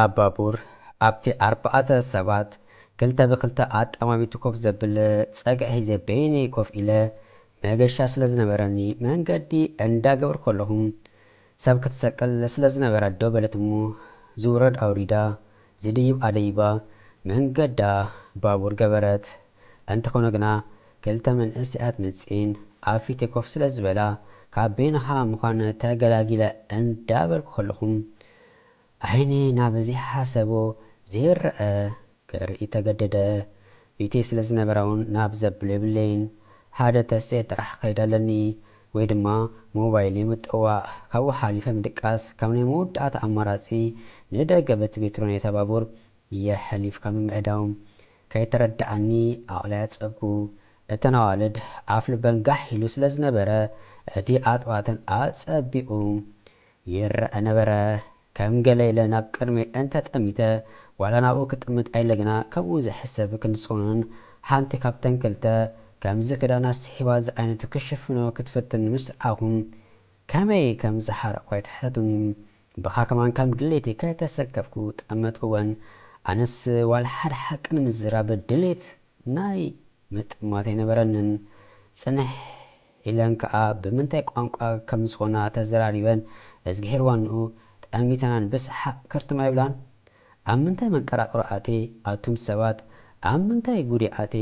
ኣባቡር ኣብቲ ኣርባዕተ ሰባት ክልተ ብክልተ ኣጣማሚቱ ኮፍ ዘብል ፀግዒ ሒዘ በይነይ ኮፍ ኢለ መገሻ ስለ ዝነበረኒ መንገዲ እንዳገበር ከለኹ ሰብ ክትሰቀል ስለ ዝነበራ ደው በለት እሞ ዝውረድ ኣውሪዳ ዝድይብ ኣደይባ መንገዳ ባቡር ገበረት። እንተኾነ ግና ክልተ መንእሰያት መፂን ኣብ ፊቴ ኮፍ ስለ ዝበላ ካብ በይንኻ ምዃን ተገላጊለ እንዳበልኩ ከለኹም ዓይኒ ናበዚ ሓሰቦ ዘይረአ ክርኢ ተገደደ። ፊቴ ስለ ዝነበራ እውን ናብ ዘብሎ የብለይን ሓደ ተስየ ጥራሕ ከይዳ ኣለኒ ወይ ድማ ሞባይል ምጥዋዕ ካብኡ ሓሊፈ ምድቃስ ካብ ናይ መወዳእታ ኣማራፂ ንደገ በቲ ሜትሮ ናይ ተባቡር የሕሊፍካ ምምዕዳው ከይተረዳእኒ ኣቕላይ ኣፀብኩ። እተን ኣዋልድ ኣፍ ልበን ጋሕ ኢሉ ስለ ዝነበረ እቲ ኣጥዋተን ኣፀቢቑ ይረአ ነበረ። ከም ገለ ኢለ ናብ ቅድሚ እንተጠሚተ ዋላ ናብኡ ክጥምት ኣይለግና ከምኡ ዝሕሰብ ክንድስኹንን ሓንቲ ካብተን ክልተ ከምዚ ክዳና ስሒባ ዝዓይነቱ ክሽፍኖ ክትፍትን ምስዓኹም ከመይ ከም ዝሓረቕኳ ኣይትሕተቱን። ብኻ ከማን ከም ድሌቲ ከይተሰከፍኩ ጠመትኩወን። ኣነስ ዋላ ሓደ ሓቂ ንምዝራብ ድሌት ናይ ምጥማት ኣይነበረንን። ፅንሕ ኢለን ከዓ ብምንታይ ቋንቋ ከም ዝኾና ተዘራሪበን እዝጊሄርዋንኡ ጠሚተናን ብስሓቅ ክርትማ ይብላን። ኣብ ምንታይ መንቀራቅሮ ኣቴ ኣቱም ሰባት ኣብ ምንታይ ጉዲ ኣቴ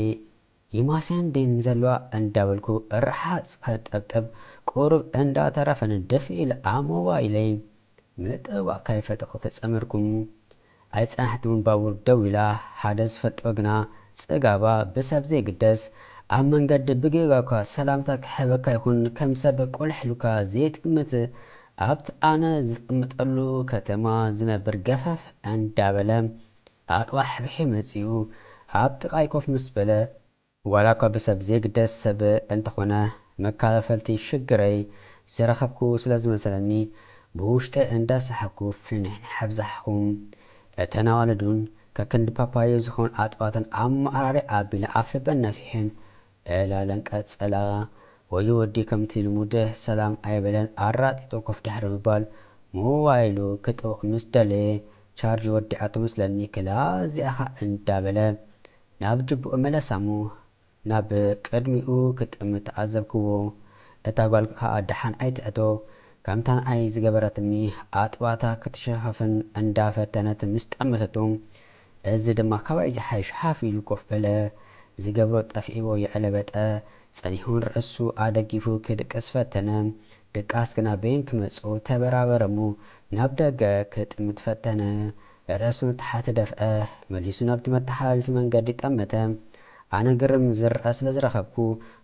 ይማስያን ደን ዘለዋ እንዳበልኩ ርሓፅ ከጠብጠብ ቁሩብ እንዳተረፈን ደፊ ኢለ ኣብ ሞባይለይ ምጥዋዕ ካይፈጠኹ ተፀመርኩም። ኣይፀናሕትን ባቡር ደው ኢላ ሓደ ዝፈልጦ ግና ፅጋባ ብሰብ ዘይግደስ ኣብ መንገዲ ብጌጋ እኳ ሰላምታ ክሕበካ ይኹን ከም ሰብ ቆልሕሉካ ዘይትግምት ኣብቲ ኣነ ዝቕምጠሉ ከተማ ዝነብር ገፈፍ እንዳበለ ኣጥዋሕ ብሒ መፂኡ ኣብ ጥቃይ ኮፍ ምስ በለ ዋላ እኳ ብሰብ ዘይግደስ ሰብ እንተኾነ መካፈልቲ ሽግረይ ዝረኸብኩ ስለ ዝመሰለኒ ብውሽጠ እንዳሰሓኩ ፍንሕንሕ ኣብዛሕኹም። እተን ኣዋልድ እውን ከክንዲ ፓፓዮ ዝኾን ኣጥዋተን ኣብ ማዕራሪ ኣቢለ ኣፍ ልበን ነፊሐን ዕላለን ቀፀላ። ወይ ወዲ ከምቲ ልሙድ ሰላም ኣይበለን ኣራጢጦ ኮፍ ድሕሪ ምባል ሞባይሉ ክጥውቕ ምስ ደለየ ቻርጅ ወዲዓቶ መስለኒ ክላዚኣኻ እንዳበለ ናብ ጅቡኡ መለሳሙ ናብ ቅድሚኡ ክጥምት ተዓዘብክዎ። እታ ጓል ከዓ ድሓን ኣይትዕቶ ከምታ ንኣይ ዝገበረትኒ ኣጥባታ ክትሸፋፍን እንዳፈተነት ምስ ጠመተቶ እዚ ድማ ካባይ ዝሓይሽ ሓፍ ኢሉ ኮፍ በለ። ዝገብሮ ጠፊእዎ የዕለበጠ ፀኒሑን ርእሱ ኣደጊፉ ክድቅስ ፈተነ። ድቃስ ግና በይን ክመፁ ተበራበረሙ ናብ ደገ ክጥምት ፈተነ። ርእሱ ንታሕቲ ደፍአ መሊሱ ናብቲ መተሓላልፊ መንገዲ ጠመተ። ኣነ ግርም ዝርአ ስለ ዝረኸብኩ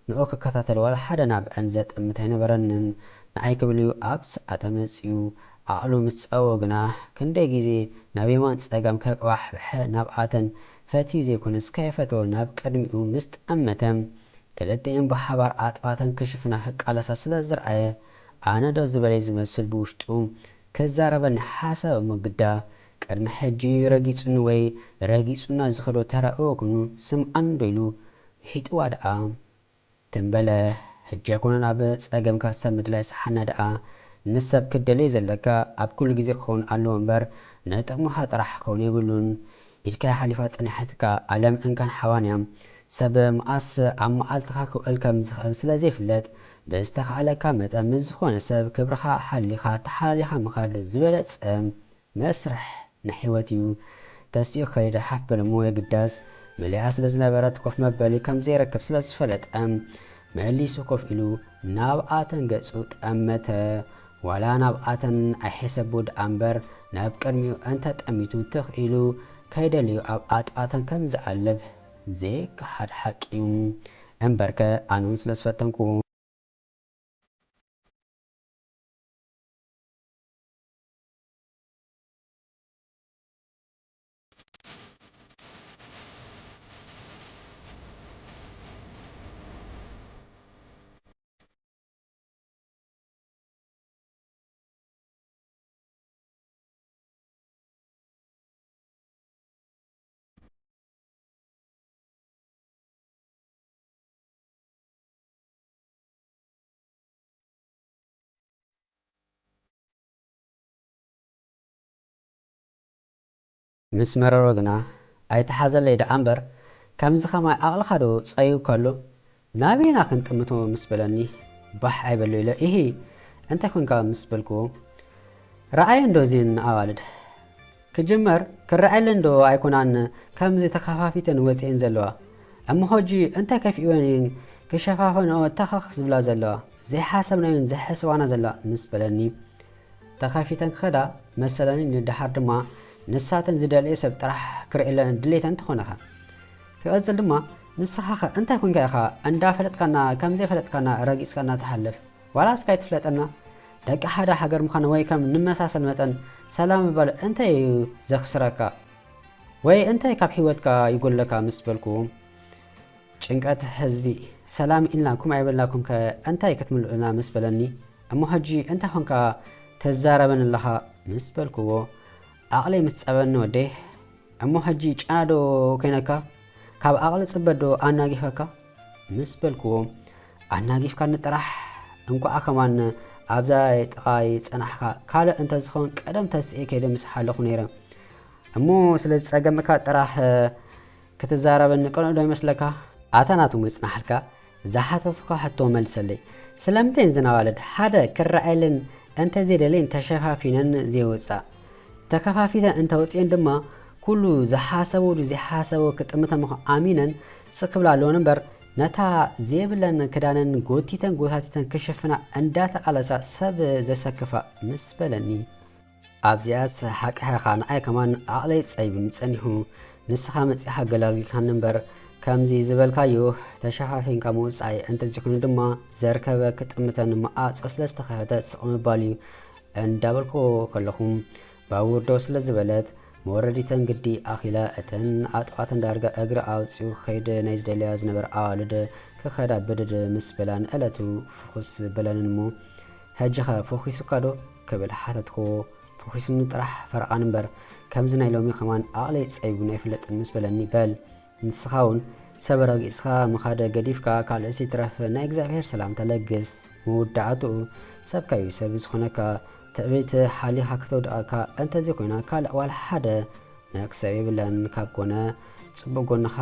ንዑ ክከታተል ዋላ ሓደ ናብዐን ዘጥምት ኣይነበረንን። ንኣይ ክብልዩ ኣብ ሰዓተ መፂኡ ዓቕሉ ምስ ፀወ ግና ክንደይ ግዜ ናብ የማን ፀጋም ከቅባሕብሐ ናብኣተን ፈትዩ ዘይኮነስ ከይፈተወ ናብ ቅድሚኡ ምስ ጠመተ ክልቲአን ብሓባር ኣጥባተን ክሽፍና ክቃለሳ ስለ ዝረአየ ኣነ ዶ ዝበለይ ዝመስል ብውሽጡ ክዛረበኒ ሓሳብ ምግዳ ቅድሚ ሕጂ ረጊፁኒ ወይ ረጊፁና ዝኸዶ ተራእዎ ኮይኑ ስምዓን ዶ ኢሉ ሒጥዋ ደኣ ትንበለ ሕጂ ኣይኮነን ኣብ ፀገምካ ሰብ ምድላይ ሰሓና ደኣ ንሰብ ክደለይ ዘለካ ኣብ ኩሉ ግዜ ክኸውን ኣለዎ እምበር ነጥቕሙኻ ጥራሕ ክኸውን የብሉን። ኢድካ ሓሊፋ ፀኒሕትካ ኣለምዕንካን ሓዋንያ ሰብ መዓስ ኣብ መዓልትኻ ክውዕል ከም ዝኽእል ስለ ዘይፍለጥ ብዝተኻኣለካ መጠን ምስ ዝኾነ ሰብ ክብርኻ ሓሊኻ ተሓላሊኻ ምኻድ ዝበለፀ መስርሕ ናይ ሂወት እዩ። ተሲኡ ከይደ ሓፍ በለሞ የግዳስ መሊኣ ስለ ዝነበረት ኮፍ መበሊ ከም ዘይረክብ ስለ ዝፈለጠ መሊሱ ኮፍ ኢሉ ናብኣተን ገፁ ጠመተ። ዋላ ናብኣተን ኣይሕሰቡ ደኣ እምበር ናብ ቅድሚኡ እንተጠሚቱ ትኽ ኢሉ ከይደልዩ ኣብ ኣጥዋተን ከም ዝዓልብ ዘይከሓድ ሓቂ እምበርከ ኣነ እውን ስለ ዝፈተንኩ ምስ መረሮ ግና ኣይተሓዘለይ ደኣ እምበር ከምዚ ኸማይ ኣቕልኻዶ ፀይው ከሎ ናበይና ክንጥምቶ ምስ በለኒ ባሕ ኣይበሎ ኢለ ይሄ እንታይ ኮንካ ምስ በልክዎ ረኣየ እንዶ እዚን ኣዋልድ ክጅመር ክረኣየለን ዶ ኣይኮናን ከምዚ ተኸፋፊተን ወፂአን ዘለዋ እሞ ሆጂ እንታይ ከፊእወን ክሸፋፈንኦ ተኸኽ ዝብላ ዘለዋ ዘይሓሰብናዮን ዘሕስባና ዘለዋ ምስ በለኒ ተኸፊተን ክኸዳ መሰለኒ ንድሓር ድማ ንሳተን ዝደልየ ሰብ ጥራሕ ክርእየለን ድሌተን ትኾነኻ ክቕፅል ድማ ንስኻ ኸ እንታይ ኮንካ ኢኻ እንዳፈለጥካና ከምዘይፈለጥካና ረጊፅካና ተሓልፍ ዋላስ ከይትፍለጠና ደቂ ሓደ ሃገር ምዃነ ወይ ከም ንመሳሰል መጠን ሰላም ምባል እንታይ እዩ ዘኽስረካ ወይ እንታይ ካብ ሂወትካ ይጎለካ ምስ በልክዎ ጭንቀት ህዝቢ ሰላም ኢልናኩም ኣይበልናኩም እንታይ ክትምልኡና ምስ በለኒ እሞ ሕጂ እንታይ ኮንካ ተዛረበን ኣለኻ ምስ በልክዎ ኣቕለይ ምስ ፀበኒ ወዴ እሞ ሕጂ ጨናዶ ኮይነካ ካብ ኣቕሊ ፅበዶ ኣናጊፈካ ምስ በልክዎ ኣናጊፍካ ንጥራሕ እንኳ ከማን ኣብዛ ጥቓይ ፀናሕካ ካልእ እንተዝኸውን ቀደም ተስኤ ከይደ ምስ ሓለኹ ነይረ እሞ ስለ ዝፀገምካ ጥራሕ ክትዛረበኒ ቅንዕ ዶ ይመስለካ ኣተናቱ ምፅናሕልካ ዝሓተቱካ ሕቶ መልሰለይ ስለምንታይ ዝናዋለድ ሓደ ክረኣየልን እንተዘይደለይን ተሸፋፊነን ዘይወፃእ ተከፋፊተን እንተወፅአን ድማ ኩሉ ዝሓሰቦ ዘይሓሰቦ ክጥምተ ምኹ ኣሚነን ስክብላ ኣለዎን እምበር ነታ ዘይብለን ክዳነን ጎቲተን ጎታቲተን ክሽፍና እንዳተቃለሳ ሰብ ዘሰክፋ ምስ በለኒ ኣብዚያስ ሓቅሕኻ ንኣይ ከማን ኣቕለይ ፀይብን ፀኒሑ ንስኻ መፂኻ ገላግልካን እምበር ከምዚ ዝበልካዮ ተሸፋፊንካ ምውፃይ እንተዚኩኑ ድማ ዘርከበ ክጥምተን መዓፆ ስለዝተኸፈተ ስቕ ምባል እዩ እንዳበልኮ ከለኹም ባቡር ዶ ስለ ዝበለት መወረዲተን ግዲ ኣኺላ እተን ኣጥዋተን ዳርጋ እግሪ ኣውፅኡ ከይድ ናይ ዝደልያ ዝነበረ ኣዋልድ ክኸዳ ብድድ ምስ በላን ዕለቱ ፍኹስ በለንን እሞ ሕጂኸ ፈኺሱካ ዶ ክብል ሓተትክዎ ፈኺሱኒ ጥራሕ ፈርቓን እምበር ከምዚ ናይ ሎሚ ኸማን ኣቕለይ ፀይቡን ኣይፍለጥን ምስ በለኒ በል ንስኻ እውን ሰብ ረጊፅካ ምኻደ ገዲፍካ ካልእሲ ትረፍ ናይ እግዚኣብሔር ሰላም ተለግስ መወዳዕትኡ ሰብካዩ ሰብ ዝኾነካ ትዕቢት ሓሊኻ ከተውድቐካ እንተዘይኮይና ካልእ ዋላ ሓደ መክሰብ የብለን ካብ ኮነ ፅቡቅ ጎንኻ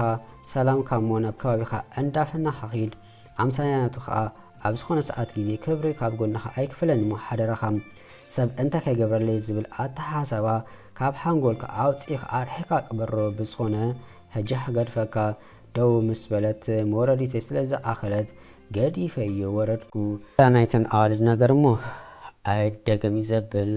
ሰላም ካብ ሞ ናብ ከባቢኻ እንዳፈናኻ ኺድ ኣምሳያናቱ ከዓ ኣብ ዝኾነ ሰዓት ግዜ ክብሪ ካብ ጎንኻ ኣይክፍለን ሞ ሓደረኻ ሰብ እንታይ ከይገብረለይ ዝብል ኣተሓሳባ ካብ ሓንጎልካ ኣውፂኻ ኣርሒኻ ቅበሮ ብዝኾነ ሕጂሕ ገድፈካ ደው ምስ በለት መወረዲተ ስለዝኣኸለት ገዲፈዮ ወረድኩ ናይተን ኣዋልድ ነገር እሞ ኣይደገም ይዘብል